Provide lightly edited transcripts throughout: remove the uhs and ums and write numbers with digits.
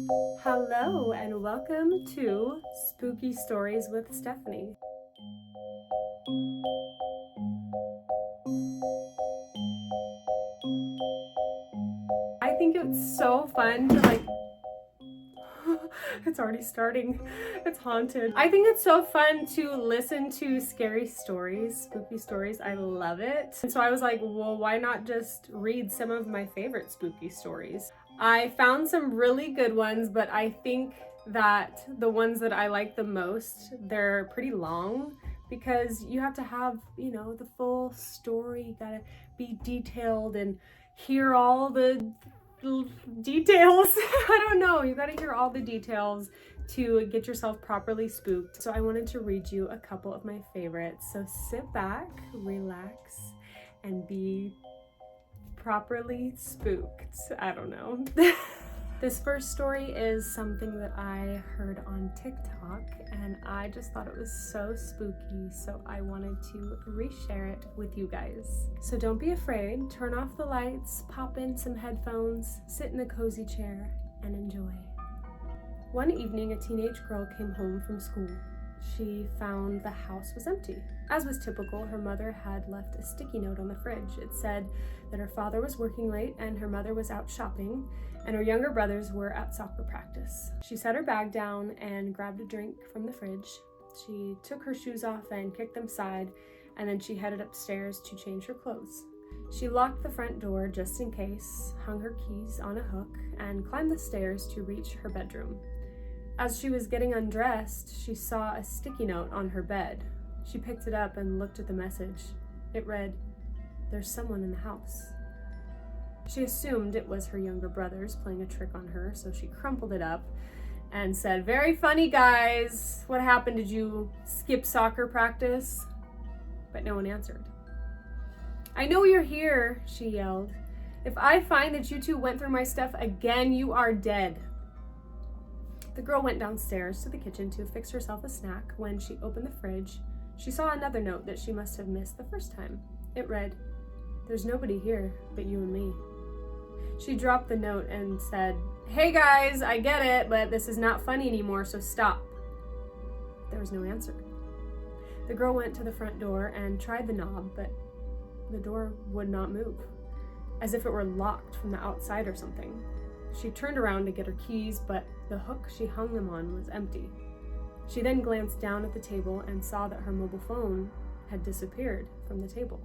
Hello and welcome to Spooky Stories with Stephanie. I think it's so fun to it's already starting. It's haunted. I think it's so fun to listen to scary stories, spooky stories. I love it. And so I was like, well, why not just read some of my favorite spooky stories? I found some really good ones, but I think that the ones that I like the most, they're pretty long because you have to have, the full story. You gotta be detailed and hear all the details. I don't know. You gotta hear all the details to get yourself properly spooked. So I wanted to read you a couple of my favorites. So sit back, relax, and be properly spooked. I don't know. This first story is something that I heard on TikTok and I just thought it was so spooky, so I wanted to reshare it with you guys. So don't be afraid, turn off the lights, pop in some headphones, sit in a cozy chair, and enjoy. One evening, a teenage girl came home from school. She found the house was empty. As was typical, her mother had left a sticky note on the fridge. It said that her father was working late and her mother was out shopping, and her younger brothers were at soccer practice. She set her bag down and grabbed a drink from the fridge. She took her shoes off and kicked them aside, and then she headed upstairs to change her clothes. She locked the front door just in case, hung her keys on a hook, and climbed the stairs to reach her bedroom. As she was getting undressed, she saw a sticky note on her bed. She picked it up and looked at the message. It read, "There's someone in the house." She assumed it was her younger brothers playing a trick on her, so she crumpled it up and said, "Very funny, guys. What happened? Did you skip soccer practice?" But no one answered. "I know you're here," she yelled. "If I find that you two went through my stuff again, you are dead." The girl went downstairs to the kitchen to fix herself a snack. When she opened the fridge, she saw another note that she must have missed the first time. It read, "There's nobody here but you and me." She dropped the note and said, "Hey guys, I get it, but this is not funny anymore, so stop." There was no answer. The girl went to the front door and tried the knob, but the door would not move, as if it were locked from the outside or something. She turned around to get her keys, but the hook she hung them on was empty. She then glanced down at the table and saw that her mobile phone had disappeared from the table.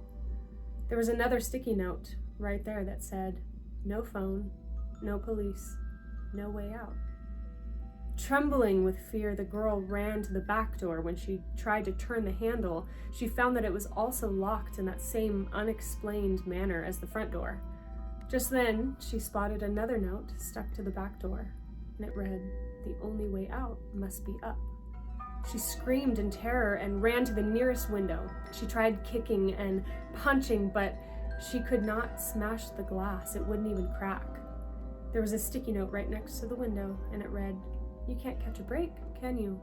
There was another sticky note right there that said, "No phone, no police, no way out." Trembling with fear, the girl ran to the back door. When she tried to turn the handle, she found that it was also locked in that same unexplained manner as the front door. Just then, she spotted another note stuck to the back door, and it read, "The only way out must be up." She screamed in terror and ran to the nearest window. She tried kicking and punching, but she could not smash the glass. It wouldn't even crack. There was a sticky note right next to the window, and it read, "You can't catch a break, can you?"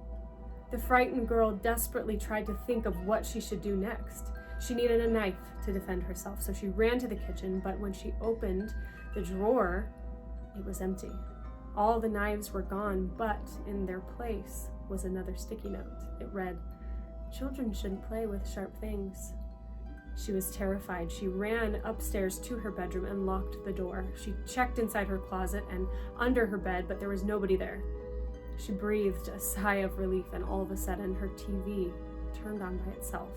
The frightened girl desperately tried to think of what she should do next. She needed a knife to defend herself, so she ran to the kitchen, but when she opened the drawer, it was empty. All the knives were gone, but in their place was another sticky note. It read, "Children shouldn't play with sharp things." She was terrified. She ran upstairs to her bedroom and locked the door. She checked inside her closet and under her bed, but there was nobody there. She breathed a sigh of relief, and all of a sudden her TV turned on by itself.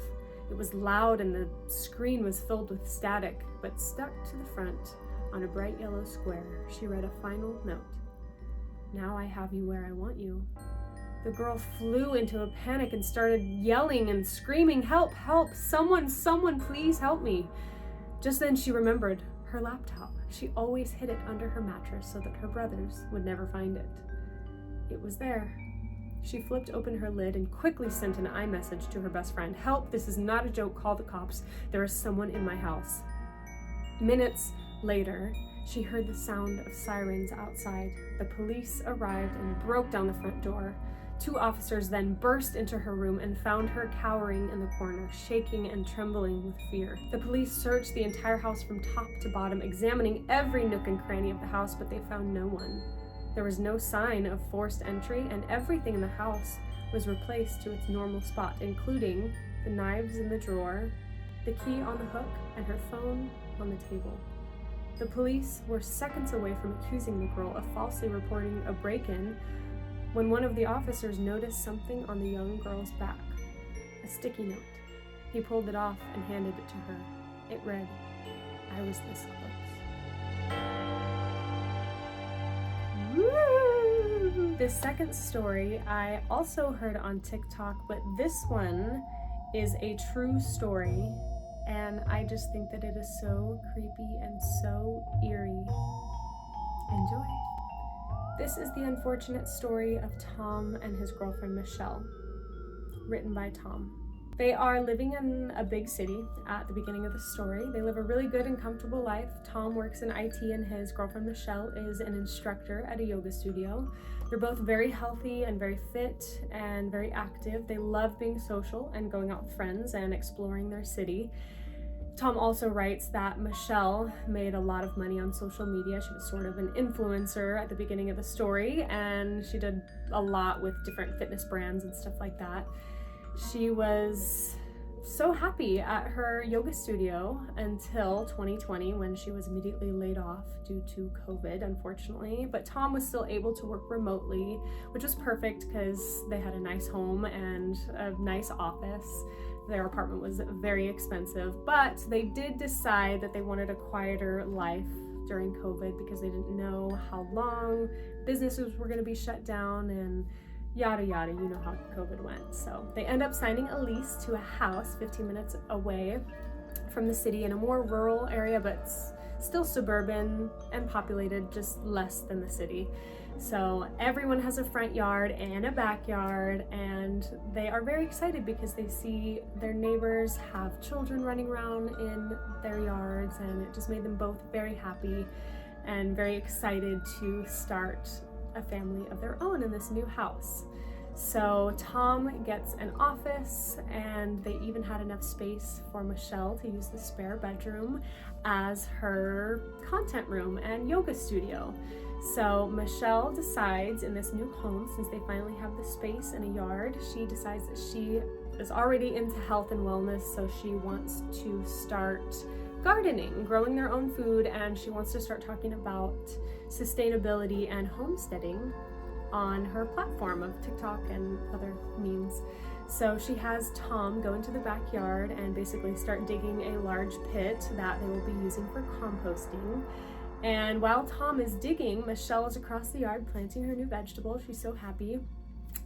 It was loud and the screen was filled with static, but stuck to the front on a bright yellow square, she read a final note. "Now I have you where I want you." The girl flew into a panic and started yelling and screaming, "Help, help, someone, please help me." Just then she remembered her laptop. She always hid it under her mattress so that her brothers would never find it. It was there. She flipped open her lid and quickly sent an iMessage to her best friend. "Help, this is not a joke, call the cops. There is someone in my house." Minutes later, she heard the sound of sirens outside. The police arrived and broke down the front door. 2 officers then burst into her room and found her cowering in the corner, shaking and trembling with fear. The police searched the entire house from top to bottom, examining every nook and cranny of the house, but they found no one. There was no sign of forced entry, and everything in the house was replaced to its normal spot, including the knives in the drawer, the key on the hook, and her phone on the table. The police were seconds away from accusing the girl of falsely reporting a break-in when one of the officers noticed something on the young girl's back, a sticky note. He pulled it off and handed it to her. It read, "I was this close." Woo! This second story I also heard on TikTok, but this one is a true story, and I just think that it is so creepy and so eerie. Enjoy. This is the unfortunate story of Tom and his girlfriend Michelle, written by Tom. They are living in a big city at the beginning of the story. They live a really good and comfortable life. Tom works in IT and his girlfriend Michelle is an instructor at a yoga studio. They're both very healthy and very fit and very active. They love being social and going out with friends and exploring their city. Tom also writes that Michelle made a lot of money on social media. She was sort of an influencer at the beginning of the story, and she did a lot with different fitness brands and stuff like that. She was so happy at her yoga studio until 2020, when she was immediately laid off due to COVID, unfortunately. But Tom was still able to work remotely, which was perfect because they had a nice home and a nice office. Their apartment was very expensive, but they did decide that they wanted a quieter life during COVID because they didn't know how long businesses were going to be shut down and yada yada, you know how COVID went. So they end up signing a lease to a house 15 minutes away from the city in a more rural area, but still suburban and populated, just less than the city. So everyone has a front yard and a backyard, and they are very excited because they see their neighbors have children running around in their yards, and it just made them both very happy and very excited to start a family of their own in this new house. So Tom gets an office, and they even had enough space for Michelle to use the spare bedroom as her content room and yoga studio. So Michelle decides in this new home, since they finally have the space and a yard, she decides that she is already into health and wellness, so she wants to start gardening, growing their own food, and she wants to start talking about sustainability and homesteading on her platform of TikTok and other means. So she has Tom go into the backyard and basically start digging a large pit that they will be using for composting. And while Tom is digging, Michelle is across the yard planting her new vegetable. She's so happy.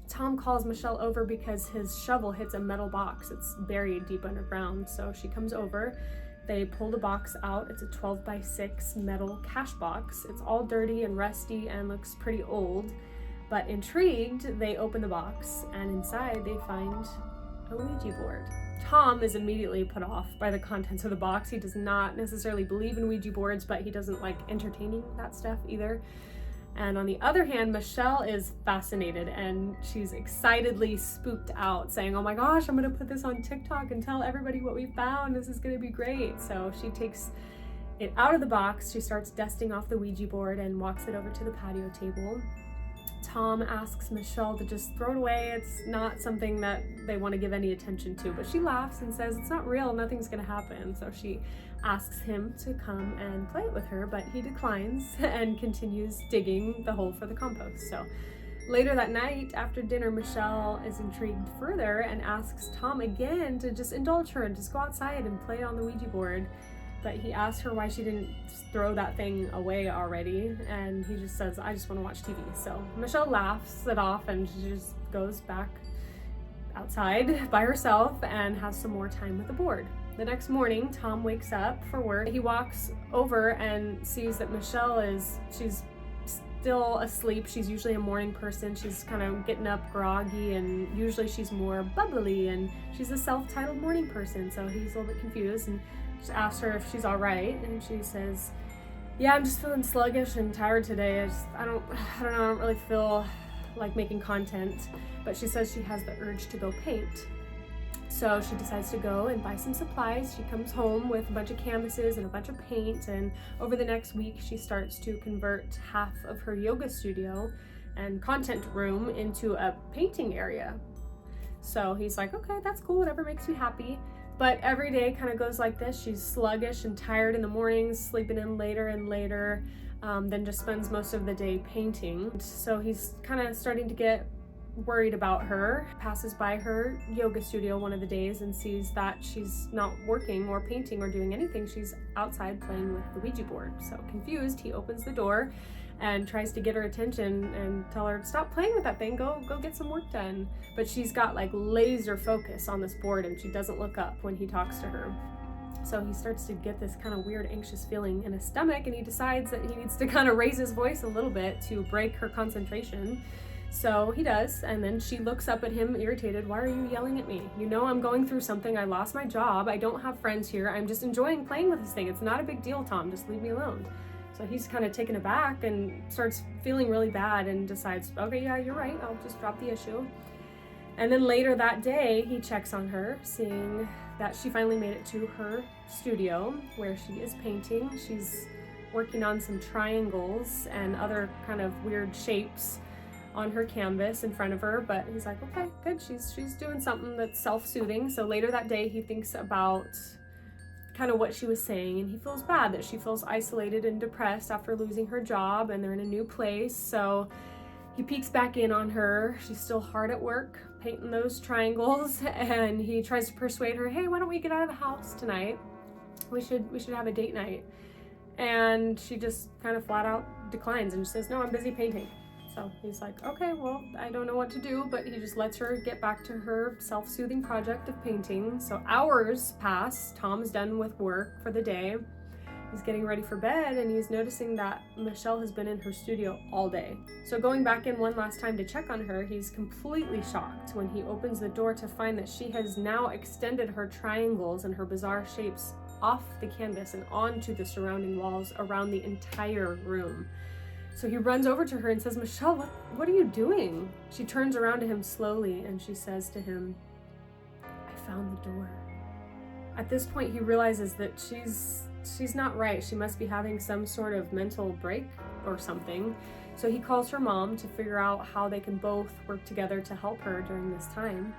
Tom calls Michelle over because his shovel hits a metal box. It's buried deep underground. So she comes over. They pull the box out. It's a 12x6 metal cash box. It's all dirty and rusty and looks pretty old. But intrigued, they open the box, and inside they find a Ouija board. Tom is immediately put off by the contents of the box. He does not necessarily believe in Ouija boards, but he doesn't like entertaining that stuff either. And on the other hand, Michelle is fascinated, and she's excitedly spooked out, saying, "Oh my gosh, I'm gonna put this on TikTok and tell everybody what we found. This is gonna be great." So she takes it out of the box. She starts dusting off the Ouija board and walks it over to the patio table. Tom asks Michelle to just throw it away. It's not something that they want to give any attention to, but she laughs and says it's not real, nothing's gonna happen. So she asks him to come and play it with her, but he declines and continues digging the hole for the compost. So later that night, after dinner, Michelle is intrigued further and asks Tom again to just indulge her and just go outside and play on the Ouija board. But he asks her why she didn't throw that thing away already, and he just says, "I just want to watch TV." So Michelle laughs it off, and she just goes back outside by herself and has some more time with the board. The next morning, Tom wakes up for work. He walks over and sees that Michelle she's still asleep. She's usually a morning person. She's kind of getting up groggy, and usually she's more bubbly, and she's a self-titled morning person. So he's a little bit confused and just asks her if she's all right, and she says, "Yeah, I'm just feeling sluggish and tired today. I don't know, I don't really feel like making content." But she says she has the urge to go paint. So she decides to go and buy some supplies. She comes home with a bunch of canvases and a bunch of paint, and over the next week she starts to convert half of her yoga studio and content room into a painting area. So he's like, okay, that's cool, whatever makes you happy. But every day kind of goes like this. She's sluggish and tired in the mornings, sleeping in later and later, then just spends most of the day painting. So he's kind of starting to get worried about her. Passes by her yoga studio one of the days and sees that she's not working or painting or doing anything. She's outside playing with the Ouija board. So confused, he opens the door and tries to get her attention and tell her, stop playing with that thing, go get some work done. But she's got like laser focus on this board and she doesn't look up when he talks to her. So he starts to get this kind of weird anxious feeling in his stomach, and he decides that he needs to kind of raise his voice a little bit to break her concentration. So he does, and then she looks up at him irritated. Why are you yelling at me? You know I'm going through something. I lost my job. I don't have friends here. I'm just enjoying playing with this thing. It's not a big deal, Tom. Just leave me alone. So he's kind of taken aback and starts feeling really bad and decides, okay, yeah, you're right. I'll just drop the issue. And then later that day, he checks on her, seeing that she finally made it to her studio where she is painting. She's working on some triangles and other kind of weird shapes on her canvas in front of her, but he's like, okay, good, she's doing something that's self-soothing. So later that day he thinks about kind of what she was saying, and he feels bad that she feels isolated and depressed after losing her job, and they're in a new place. So he peeks back in on her. She's still hard at work painting those triangles, and he tries to persuade her, hey, why don't we get out of the house tonight? We should have a date night. And she just kind of flat out declines and says, no, I'm busy painting. So he's like, okay, well, I don't know what to do, but he just lets her get back to her self-soothing project of painting. So hours pass. Tom's done with work for the day. He's getting ready for bed, and he's noticing that Michelle has been in her studio all day. So going back in one last time to check on her, he's completely shocked when he opens the door to find that she has now extended her triangles and her bizarre shapes off the canvas and onto the surrounding walls around the entire room. So he runs over to her and says, Michelle, what are you doing? She turns around to him slowly and she says to him, I found the door. At this point, he realizes that she's not right. She must be having some sort of mental break or something. So he calls her mom to figure out how they can both work together to help her during this time.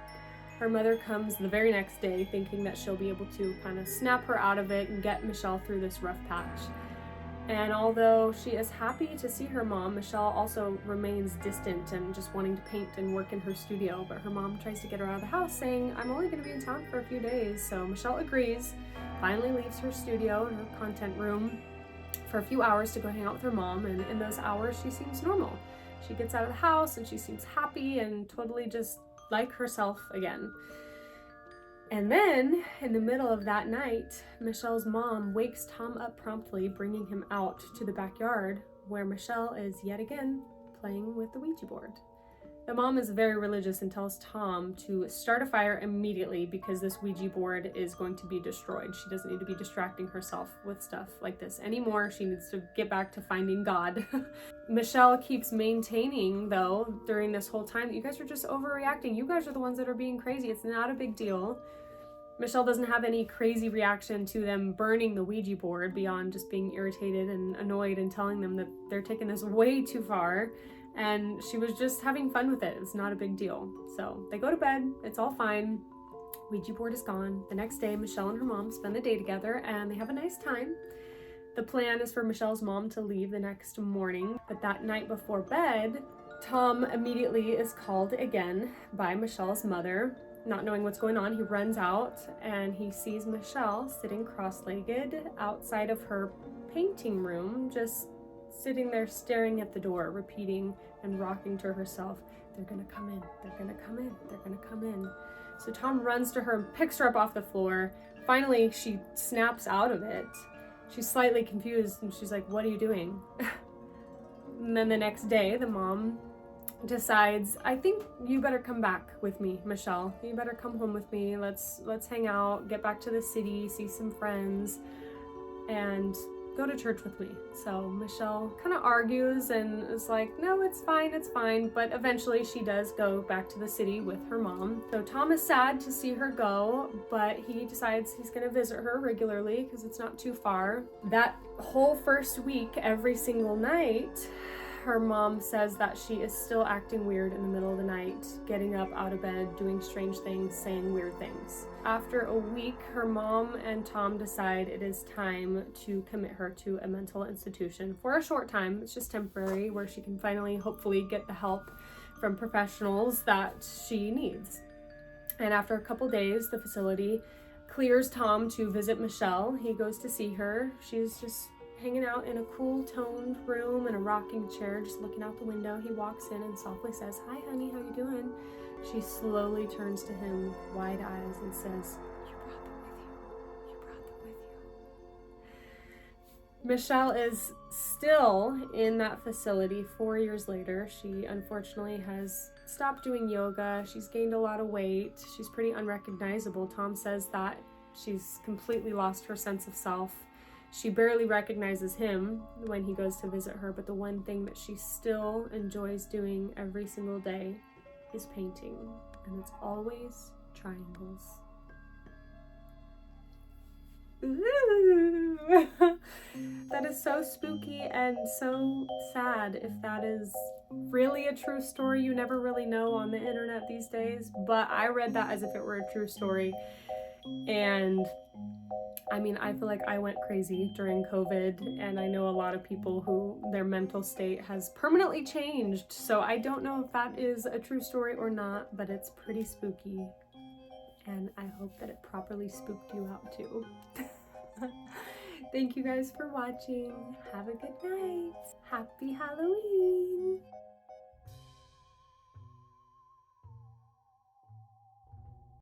Her mother comes the very next day thinking that she'll be able to kind of snap her out of it and get Michelle through this rough patch. And although she is happy to see her mom, Michelle also remains distant and just wanting to paint and work in her studio. But her mom tries to get her out of the house, saying, I'm only going to be in town for a few days. So Michelle agrees, finally leaves her studio and her content room for a few hours to go hang out with her mom. And in those hours, she seems normal. She gets out of the house and she seems happy and totally just like herself again. And then, in the middle of that night, Michelle's mom wakes Tom up promptly, bringing him out to the backyard, where Michelle is yet again playing with the Ouija board. The mom is very religious and tells Tom to start a fire immediately because this Ouija board is going to be destroyed. She doesn't need to be distracting herself with stuff like this anymore. She needs to get back to finding God. Michelle keeps maintaining, though, during this whole time that you guys are just overreacting. You guys are the ones that are being crazy. It's not a big deal. Michelle doesn't have any crazy reaction to them burning the Ouija board beyond just being irritated and annoyed and telling them that they're taking this way too far. And she was just having fun with it. It's not a big deal. So they go to bed. It's all fine. Ouija board is gone. The next day, Michelle and her mom spend the day together and they have a nice time. The plan is for Michelle's mom to leave the next morning. But that night before bed, Tom immediately is called again by Michelle's mother. Not knowing what's going on, he runs out and he sees Michelle sitting cross-legged outside of her painting room, just sitting there staring at the door, repeating and rocking to herself, they're gonna come in, they're gonna come in, they're gonna come in. So Tom runs to her and picks her up off the floor. Finally, she snaps out of it. She's slightly confused and she's like, what are you doing? And then the next day, the mom decides, I think you better come back with me, Michelle. You better come home with me. Let's hang out, get back to the city, see some friends. And go to church with me. So Michelle kind of argues and is like, no, it's fine. But eventually she does go back to the city with her mom. So Tom is sad to see her go, but he decides he's gonna visit her regularly because it's not too far. That whole first week, every single night, her mom says that she is still acting weird in the middle of the night, getting up out of bed, doing strange things, saying weird things. After a week, her mom and Tom decide it is time to commit her to a mental institution for a short time. It's just temporary, where she can finally, hopefully, get the help from professionals that she needs. And after a couple days, the facility clears Tom to visit Michelle. He goes to see her. She's just hanging out in a cool toned room in a rocking chair, just looking out the window. He walks in and softly says, "Hi honey, how you doing?" She slowly turns to him, wide eyes, and says, "You brought them with you. You brought them with you." Michelle is still in that facility 4 years later. She unfortunately has stopped doing yoga. She's gained a lot of weight. She's pretty unrecognizable. Tom says that she's completely lost her sense of self. She barely recognizes him when he goes to visit her, but the one thing that she still enjoys doing every single day is painting, and it's always triangles. Ooh. That is so spooky and so sad. If that is really a true story, you never really know on the internet these days, but I read that as if it were a true story. And I mean, I feel like I went crazy during COVID, and I know a lot of people who their mental state has permanently changed. So I don't know if that is a true story or not, but it's pretty spooky. And I hope that it properly spooked you out too. Thank you guys for watching. Have a good night. Happy Halloween.